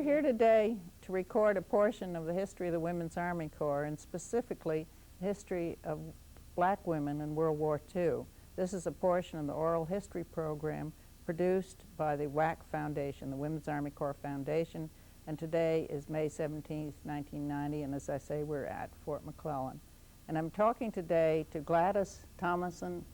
We're here today to record a portion of the history of the Women's Army Corps, and specifically the history of black women in World War II. This is a portion of the oral history program produced by the WAC Foundation, the Women's Army Corps Foundation, and today is May 17th, 1990, and as I say, we're at Fort McClellan. And I'm talking today to Gladys Anderson,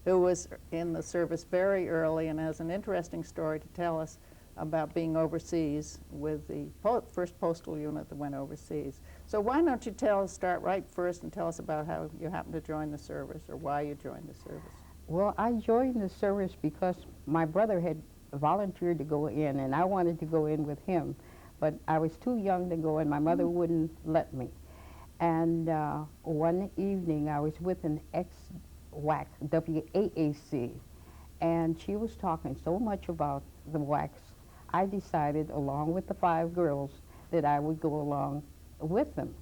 who was in the service very early and has an interesting story to tell us about being overseas with the first postal unit that went overseas. So why don't you start right first and tell us about how you happened to join the service, or why you joined the service. Well, I joined the service because my brother had volunteered to go in, and I wanted to go in with him. But I was too young to go, and my mother wouldn't let me. And one evening, I was with an ex-WAC, WAAC, and she was talking so much about the WACs, I decided, along with the 5 girls, that I would go along with them.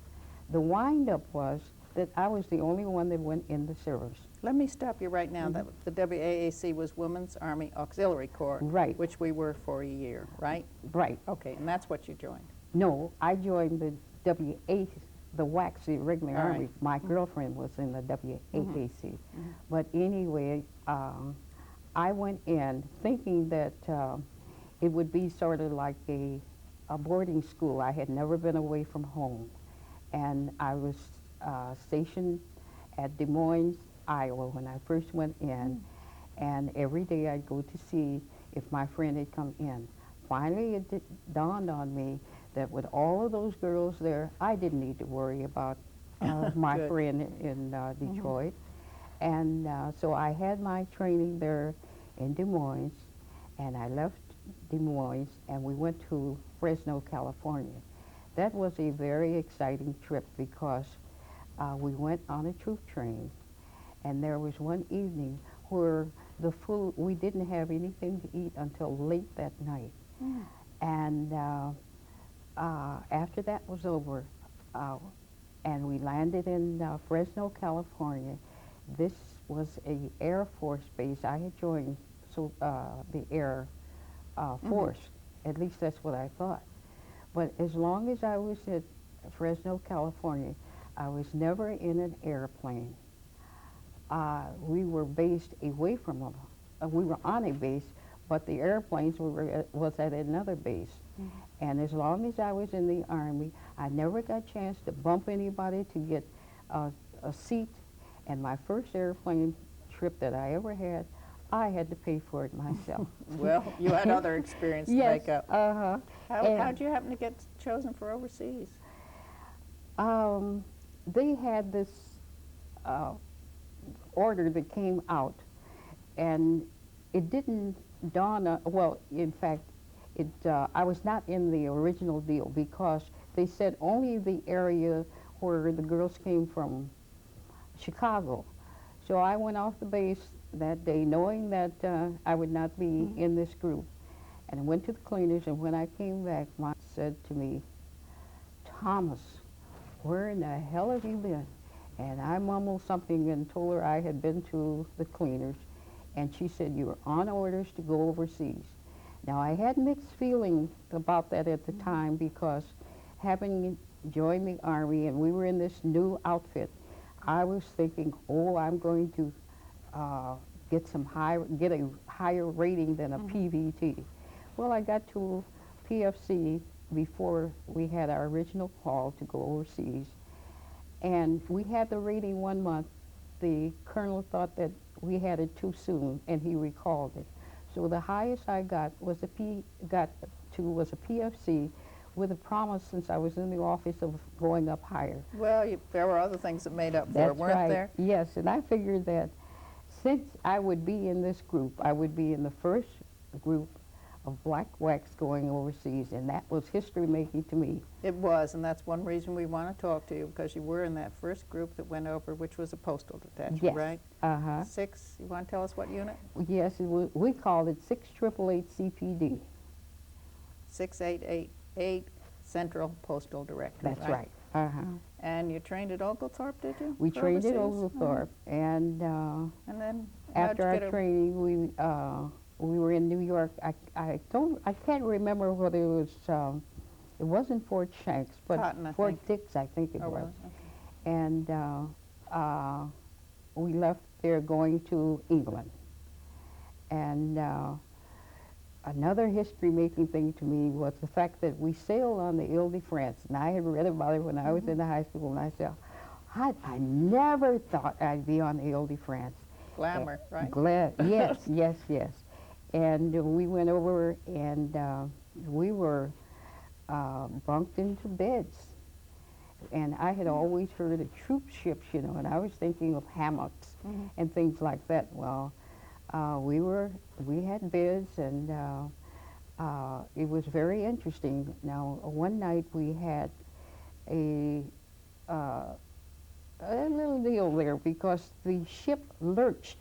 The wind-up was that I was the only one that went in the service. Let me stop you right now. That the WAAC was Women's Army Auxiliary Corps, right, which we were for a year, right? Right. Okay, and that's what you joined. No, I joined the the WAC, the regular Army. Right. My girlfriend was in the WAAC. But anyway, I went in thinking that it would be sort of like a boarding school. I had never been away from home. And I was stationed at Des Moines, Iowa, when I first went in, and every day I'd go to see if my friend had come in. Finally, it dawned on me that with all of those girls there, I didn't need to worry about my friend in Detroit. And so I had my training there in Des Moines, and I left Des Moines, and we went to Fresno, California. That was a very exciting trip because we went on a troop train, and there was one evening where the food, we didn't have anything to eat until late that night. And after that was over, and we landed in Fresno, California. This was a Air Force base. I had joined the Air Force. At least that's what I thought. But as long as I was at Fresno, California, I was never in an airplane. We were based away from them. We were on a base, but the airplanes was at another base. And as long as I was in the Army, I never got a chance to bump anybody to get a seat. And my first airplane trip that I ever had, I had to pay for it myself. Well, you had other experience to make up. Yes, How'd you happen to get chosen for overseas? They had this order that came out, and it didn't dawn on, well, in fact, I was not in the original deal because they said only the area where the girls came from, Chicago. So I went off the base that day knowing that I would not be in this group. And I went to the cleaners, and when I came back, Mom said to me, "Thomas, where in the hell have you been?" And I mumbled something and told her I had been to the cleaners. And she said, "You were on orders to go overseas." Now, I had mixed feelings about that at the time because having joined the Army and we were in this new outfit, I was thinking, oh, I'm going to get a higher rating than a PVT. Well, I got to PFC before we had our original call to go overseas. And we had the rating 1 month. The colonel thought that we had it too soon, and he recalled it. So the highest I got was a PFC with a promise, since I was in the office, of going up higher. Well, there were other things that made up for it, weren't there? Yes, and I figured that since I would be in this group, I would be in the first group of black WACs going overseas, and that was history-making to me. It was, and that's one reason we want to talk to you, because you were in that first group that went over, which was a postal detachment, yes. Right? Uh-huh. 6, you want to tell us what unit? Yes, we called it 6888 CPD. 6888 Central Postal Directorate. That's right. Uh-huh. And you trained at Oglethorpe, did you? We trained at Oglethorpe, and then after our training, we were in New York. I can't remember whether it wasn't Fort Shanks, but Cotton, I Fort think. Dix, I think it Oh, was. really? Okay. And we left there going to England. And another history-making thing to me was the fact that we sailed on the Ile de France, and I had read about it when I was in the high school, and I said, I never thought I'd be on the Ile de France. Glamour, right? Yes, yes, yes. And we went over, and we were bunked into beds. And I had always heard of troop ships, you know, and I was thinking of hammocks and things like that. Well, we had beds, and it was very interesting. Now, one night we had a little deal there because the ship lurched,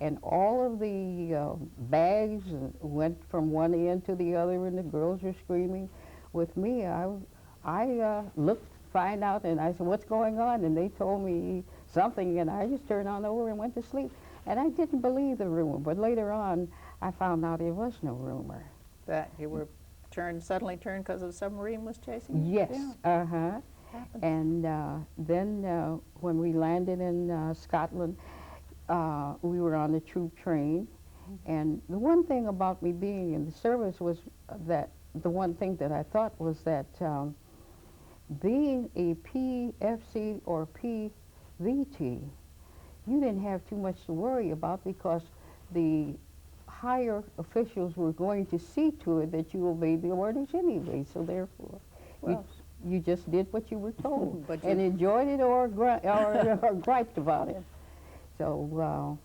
and all of the bags went from one end to the other, and the girls were screaming. With me, I looked, find out, and I said, "What's going on?" And they told me something, and I just turned on over and went to sleep. And I didn't believe the rumor, but later on, I found out it was no rumor. That you were suddenly turned because a submarine was chasing you? Yes, Yeah. Happens. And then when we landed in Scotland, we were on the troop train. And the one thing about me being in the service was that the one thing that I thought was that being a PFC or PVT, you didn't have too much to worry about because the higher officials were going to see to it that you obeyed the orders anyway. So therefore, Well, you just did what you were told But and you- enjoyed it or griped about it. So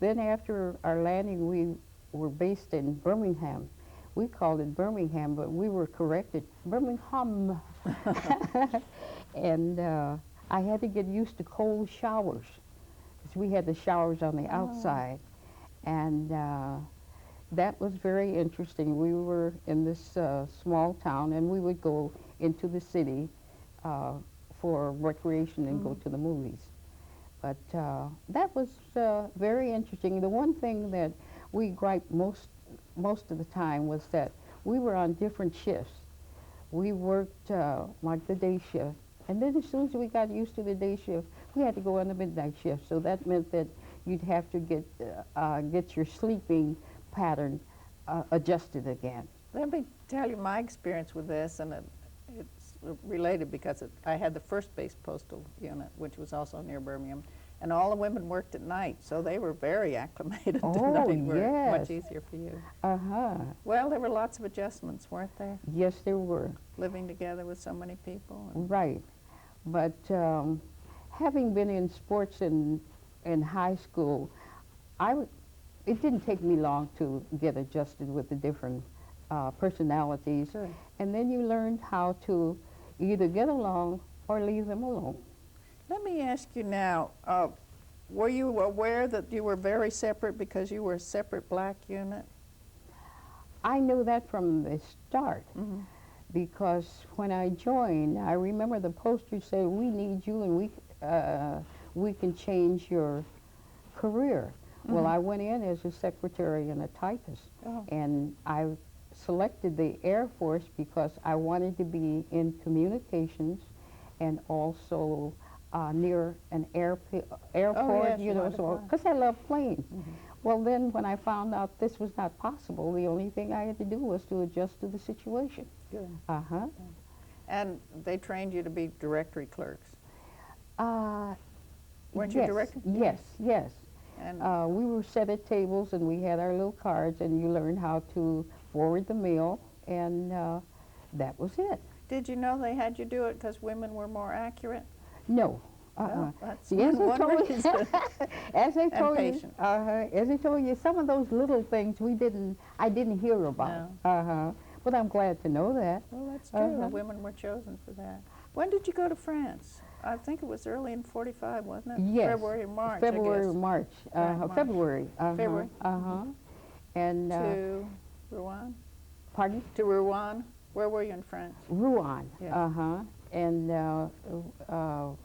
then after our landing, we were based in Birmingham. We called it Birmingham, but we were corrected, Birmingham. And I had to get used to cold showers because we had the showers on the outside. And that was very interesting. We were in this small town, and we would go into the city for recreation and go to the movies. But that was very interesting. The one thing that we griped most of the time was that we were on different shifts. We worked like the day shift, and then as soon as we got used to the day shift, we had to go on the midnight shift. So that meant that you'd have to get your sleeping pattern adjusted again. Let me tell you my experience with this, and it's related because I had the first base postal unit, which was also near Birmingham, and all the women worked at night, so they were very acclimated to night work. Yes. Much easier for you. Uh-huh. Well, there were lots of adjustments, weren't there? Yes, there were. Living together with so many people. And Right. But having been in sports in high school, it didn't take me long to get adjusted with the different personalities. Sure. And then you learned how to either get along or leave them alone. Let me ask you now, were you aware that you were very separate because you were a separate black unit? I knew that from the start because when I joined, I remember the posters said, "We need you and we can change your career." Well, I went in as a secretary and a typist, and I selected the Air Force because I wanted to be in communications and also near an airport, yes, you you know, wanted to so fly. because I love planes. Well, then when I found out this was not possible, the only thing I had to do was to adjust to the situation. Good. Uh-huh. And they trained you to be directory clerks. Weren't you Yes, director? yes, yes. And We were set at tables, and we had our little cards, and you learned how to forward the mail, and that was it. did you know they had you do it because women were more accurate? No. Well, that's Yes, I one told you. reason. As I told you, patient. as I told you, some of those little things I didn't hear about. But I'm glad to know that. Well, that's true. The women were chosen for that. When did you go to France? I think it was early in '45, wasn't it? Yes. February or March, February I or guess. March. Right, March. February. February. And To Rouen? pardon? To Rouen? Where were you in France? Rouen. Yeah. And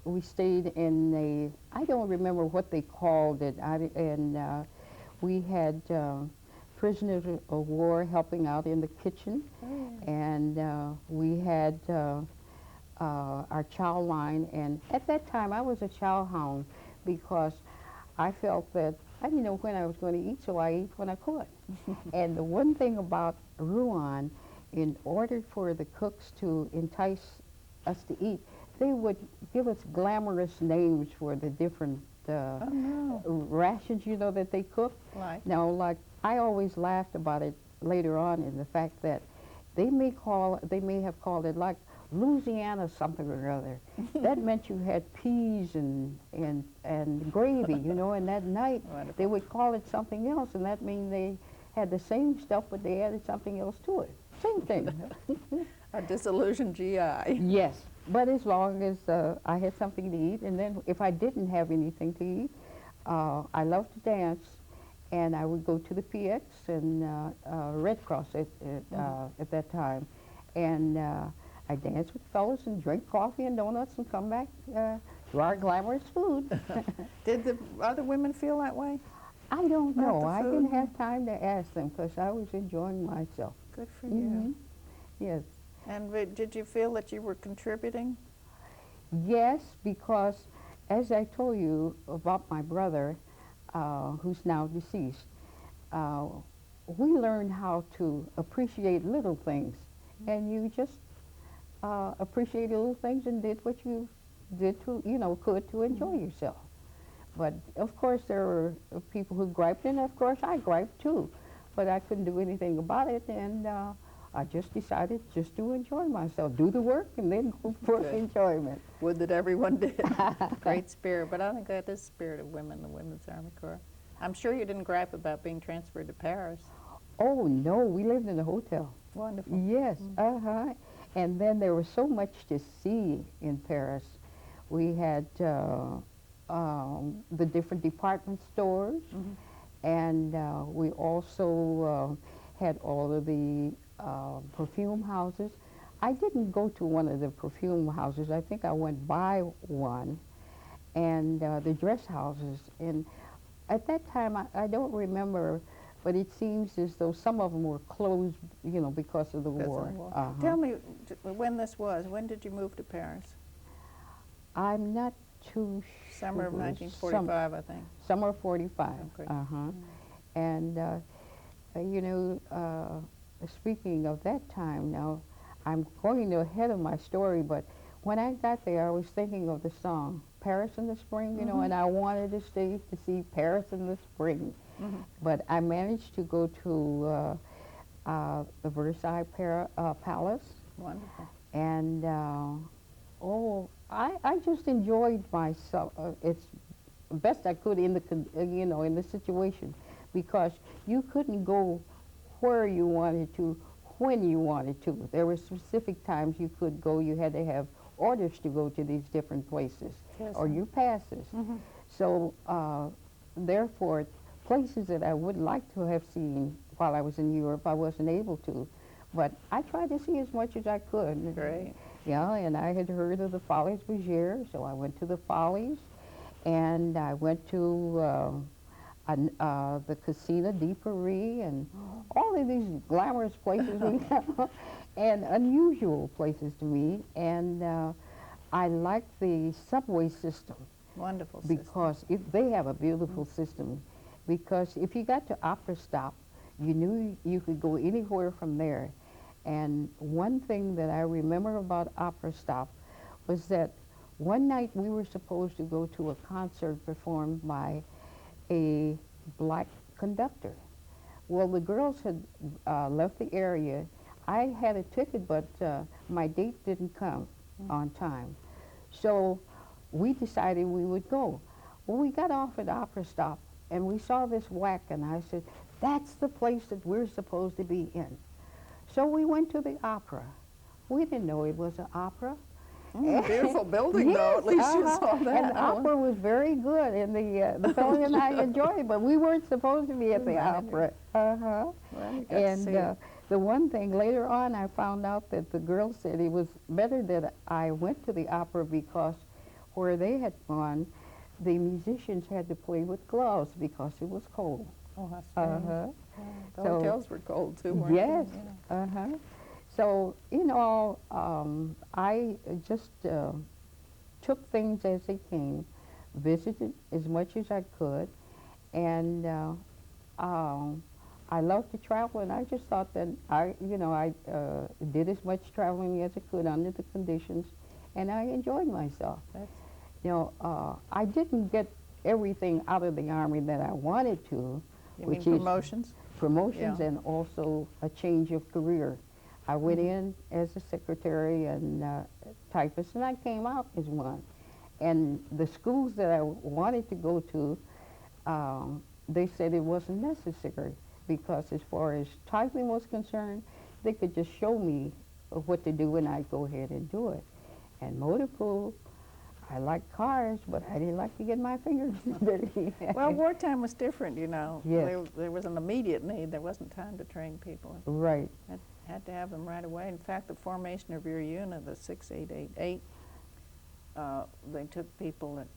we stayed in I don't remember what they called it. We had prisoners of war helping out in the kitchen. And we had our child line. And at that time, I was a child hound because I felt that I didn't know when I was going to eat, so I ate when I could. And the one thing about Rouen, in order for the cooks to entice us to eat, they would give us glamorous names for the different rations, you know, that they cooked. Right. Now, like, I always laughed about it later on in the fact that they may have called it like Louisiana something or other. That meant you had peas and gravy, you know, and that night Wonderful. they would call it something else, and that means they had the same stuff, but they added something else to it. Same thing. A disillusioned GI. Yes, but as long as I had something to eat, and then if I didn't have anything to eat, I loved to dance, and I would go to the PX and Red Cross at that time, and I danced with fellas and drink coffee and donuts and come back to our glamorous food. Did the other women feel that way? I don't About know. the I food? didn't have time to ask them because I was enjoying myself. Good for you. Yes. And did you feel that you were contributing? Yes, because as I told you about my brother, who's now deceased, we learned how to appreciate little things. And you just appreciated little things and did what you did to, you know, could to enjoy yourself. But of course there were people who griped, and of course I griped too. But I couldn't do anything about it, and I just decided just to enjoy myself, do the work, and then go for Good. enjoyment. Would that everyone did. Great spirit. But I think that is the spirit of women in the Women's Army Corps. I'm sure you didn't gripe about being transferred to Paris. Oh no, we lived in a hotel. Wonderful. Yes, and then there was so much to see in Paris. We had the different department stores, and we also had all of the perfume houses. I didn't go to one of the perfume houses. I think I went by one, and the dress houses. And at that time, I don't remember, but it seems as though some of them were closed, you know, because of the war. Tell me when this was. When did you move to Paris? I'm not too sure. Summer of 1945, I think. Summer of 45. Okay. And, you know, speaking of that time now, I'm going ahead of my story, but when I got there, I was thinking of the song, Paris in the Spring, you know, and I wanted to stay to see Paris in the Spring. But I managed to go to the Versailles Palace. Wonderful. And, I just enjoyed myself. It's best I could in the, you know, in the situation, because you couldn't go where you wanted to, when you wanted to. There were specific times you could go. You had to have orders to go to these different places, or your passes. So, therefore, places that I would like to have seen while I was in Europe, I wasn't able to. But I tried to see as much as I could. Great. Yeah, and I had heard of the Folies Bergère, so I went to the Folies, and I went to the Casino de Paris, and all of these glamorous places and unusual places to me. And I like the subway system. Wonderful system. Because if they have a beautiful system, because if you got to Opera Stop, you knew you could go anywhere from there. And one thing that I remember about Opera Stop was that one night we were supposed to go to a concert performed by a black conductor. Well, the girls had left the area. I had a ticket, but my date didn't come on time. So we decided we would go. Well, we got off at Opera Stop, and we saw this whack, and I said, that's the place that we're supposed to be in. So we went to the opera. We didn't know it was an opera. Beautiful building, though. At least you saw that. And the opera was very good, and the fellow and I enjoyed it, but we weren't supposed to be at the opera. Well, you got to see it. The one thing, later on, I found out that the girls said it was better that I went to the opera because where they had gone, the musicians had to play with gloves because it was cold. Oh, how strange. Uh-huh. Yeah. The So- hotels were cold too, weren't Yes. they? Yeah. Uh-huh. So, I just took things as they came, visited as much as I could, and um, I love to travel, and I just thought that I did as much traveling as I could under the conditions, and I enjoyed myself. That's, I didn't get everything out of the Army that I wanted to, you mean which is promotions? promotions Yeah. and also a change of career. I went in as a secretary and typist, and I came out as one. And the schools that I wanted to go to, they said it wasn't necessary because as far as typing was concerned, they could just show me what to do and I'd go ahead and do it. And motor pool, I liked cars, but I didn't like to get my fingers dirty. Well, wartime was different, you know. Yes. There was an immediate need. There wasn't time to train people. Right. Had to have them right away. In fact, the formation of your unit, the 6888, they took people that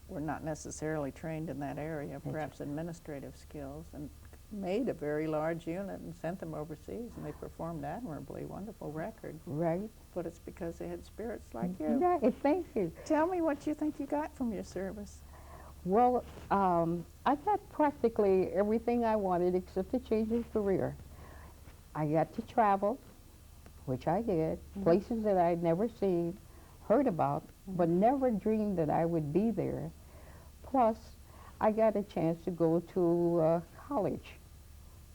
were not necessarily trained in that area, perhaps administrative skills, and made a very large unit and sent them overseas, and they performed admirably, wonderful record. Right. But it's because they had spirits like you. Right. Thank you. Tell me what you think you got from your service. Well, I got practically everything I wanted except a change of career. I got to travel, which I did, places that I'd never seen, heard about, but never dreamed that I would be there. Plus, I got a chance to go to college.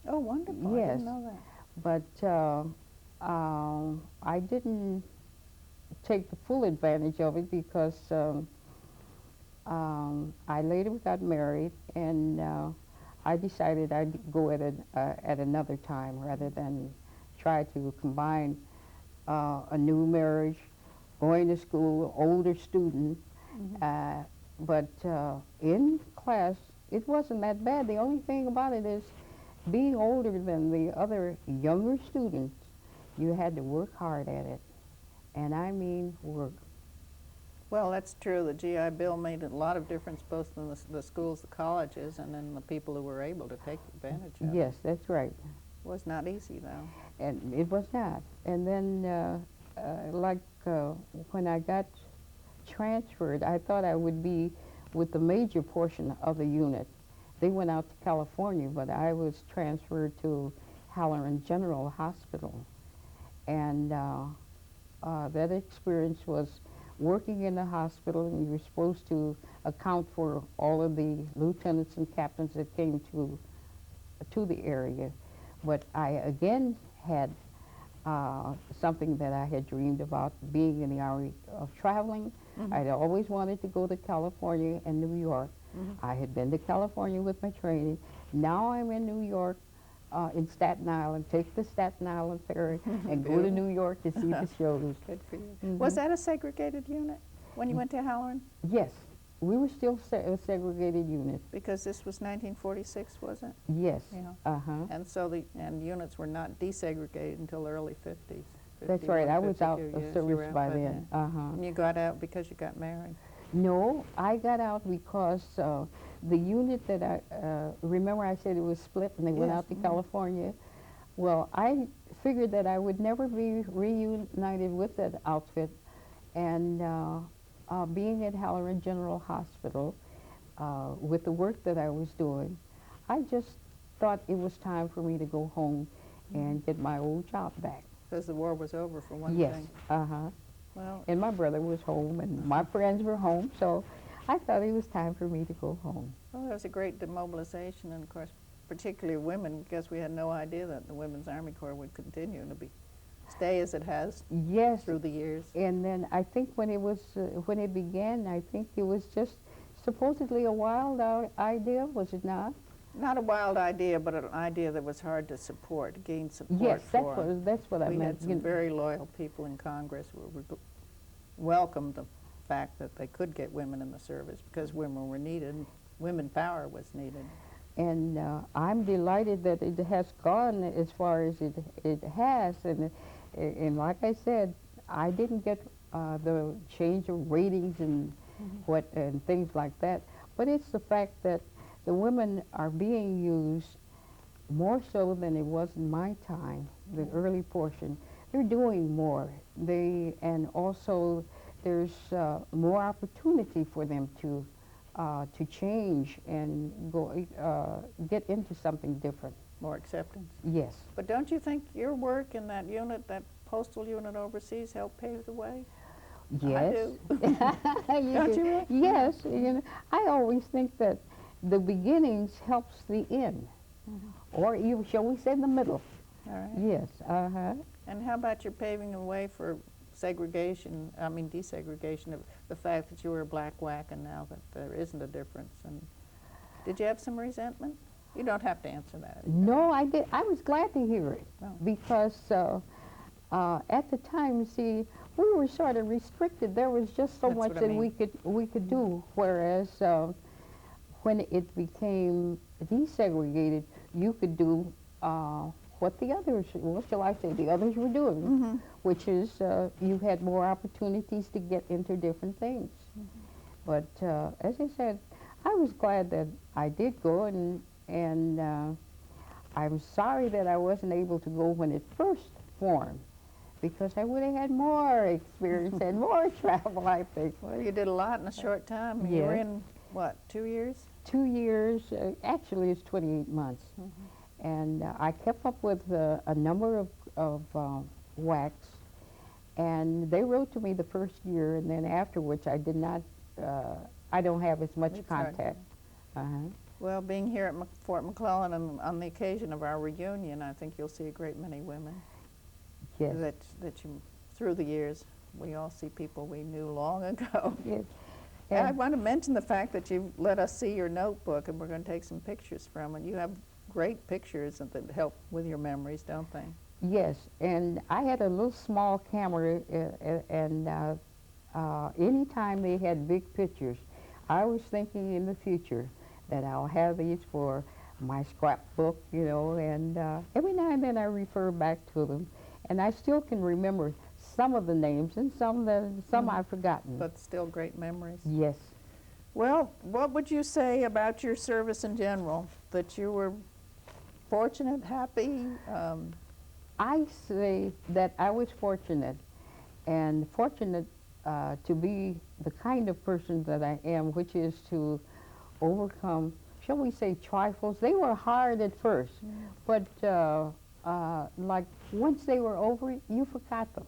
Oh, wonderful. I Yes. didn't know that. But I didn't take the full advantage of it because I later got married, and I decided I'd go at another time rather than try to combine a new marriage, going to school, older student. But in class, it wasn't that bad. The only thing about it is being older than the other younger students, you had to work hard at it. And I mean work. Well, that's true. The GI Bill made a lot of difference both in the schools, the colleges, and in the people who were able to take advantage of it. Yes, that's right. It was not easy, though. And it was not. And then, when I got transferred, I thought I would be with the major portion of the unit. They went out to California, but I was transferred to Halloran General Hospital. And that experience was working in the hospital, and you were supposed to account for all of the lieutenants and captains that came to the area. But I again had something that I had dreamed about, being in the area of traveling. I'd always wanted to go to California and New York. I had been to California with my training. Now I'm in New York, in Staten Island, take the Staten Island ferry and go to New York to see the shows. Good for you. Was that a segregated unit when you went to Halloran? Yes, we were still a segregated unit. Because this was 1946, wasn't it? Yes. Yeah. Uh-huh. And so and units were not desegregated until the early 50s. That's right. I was out 52, of yes, you were service out by then. Uh-huh. And you got out because you got married. No, I got out because the unit that remember I said it was split and they went Yes, out to California? Well, I figured that I would never be reunited with that outfit. And being at Halloran General Hospital, with the work that I was doing, I just thought it was time for me to go home and get my old job back. Because the war was over, for one Yes, thing. uh-huh. Well, And my brother was home, and my friends were home, so I thought it was time for me to go home. well, there was a great demobilization, and of course, particularly women, because we had no idea that the Women's Army Corps would continue to stay as it has Yes, through the years. and then I think when it began, I think it was just supposedly a wild idea, was it not? Not a wild idea, but an idea that was hard to support, gain support Yes, for. that's what I We meant. had some very loyal people in Congress who welcomed the fact that they could get women in the service because women were needed, and women power was needed. And I'm delighted that it has gone as far as it has. And like I said, I didn't get the change of ratings and and things like that. But it's the fact that the women are being used more so than it was in my time, the early portion. They're doing more. And also there's more opportunity for them to change and get into something different. More acceptance. Yes. But don't you think your work in that unit, that postal unit overseas, helped pave the way? Yes. I do. Don't you really? Yes. You know, I always think that the beginnings helps the end, or you shall we say the middle. All right. Yes. And how about your paving the way for segregation, desegregation, of the fact that you were a black WAC and now that there isn't a difference? And did you have some resentment? You don't have to answer that. No, I did. I was glad to hear it because at the time, see, we were sort of restricted. There was just so much that we could do. Whereas when it became desegregated, you could do what the others, what shall I say, the others were doing, which is you had more opportunities to get into different things. But as I said, I was glad that I did go, and I'm sorry that I wasn't able to go when it first formed, because I would have had more experience and more travel, I think. Well, you did a lot in a short time. Yes. You were in, what, 2 years? 2 years, actually it's 28 months. And I kept up with a number of WACs, and they wrote to me the first year, and then afterwards I did not, I don't have as much contact. Well, being here at Fort McClellan and on the occasion of our reunion, I think you'll see a great many women. Yes. That you, through the years, we all see people we knew long ago. Yes. And I want to mention the fact that you let us see your notebook, and we're going to take some pictures from it. You have great pictures that help with your memories, don't they? Yes, and I had a little small camera, and anytime they had big pictures, I was thinking in the future that I'll have these for my scrapbook, you know, and every now and then I refer back to them, and I still can remember some of the names, and some I've forgotten. But still great memories. Yes. Well, what would you say about your service in general? That you were fortunate, happy? I say that I was fortunate, and fortunate to be the kind of person that I am, which is to overcome, shall we say, trifles. They were hard at first, but like once they were over, you forgot them.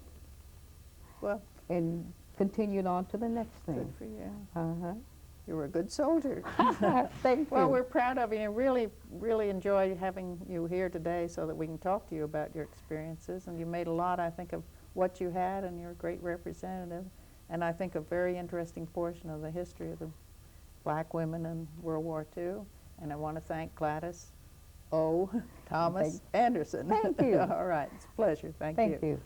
Well, and continued on to the next thing. good for you. You were a good soldier. Thank you. Well, we're proud of you, and really, really enjoy having you here today so that we can talk to you about your experiences. And you made a lot, I think, of what you had, and you're a great representative. And I think a very interesting portion of the history of the black women in World War II. And I want to thank Gladys O. Thomas Anderson. Thank you. All right, it's a pleasure. Thank you. Thank you.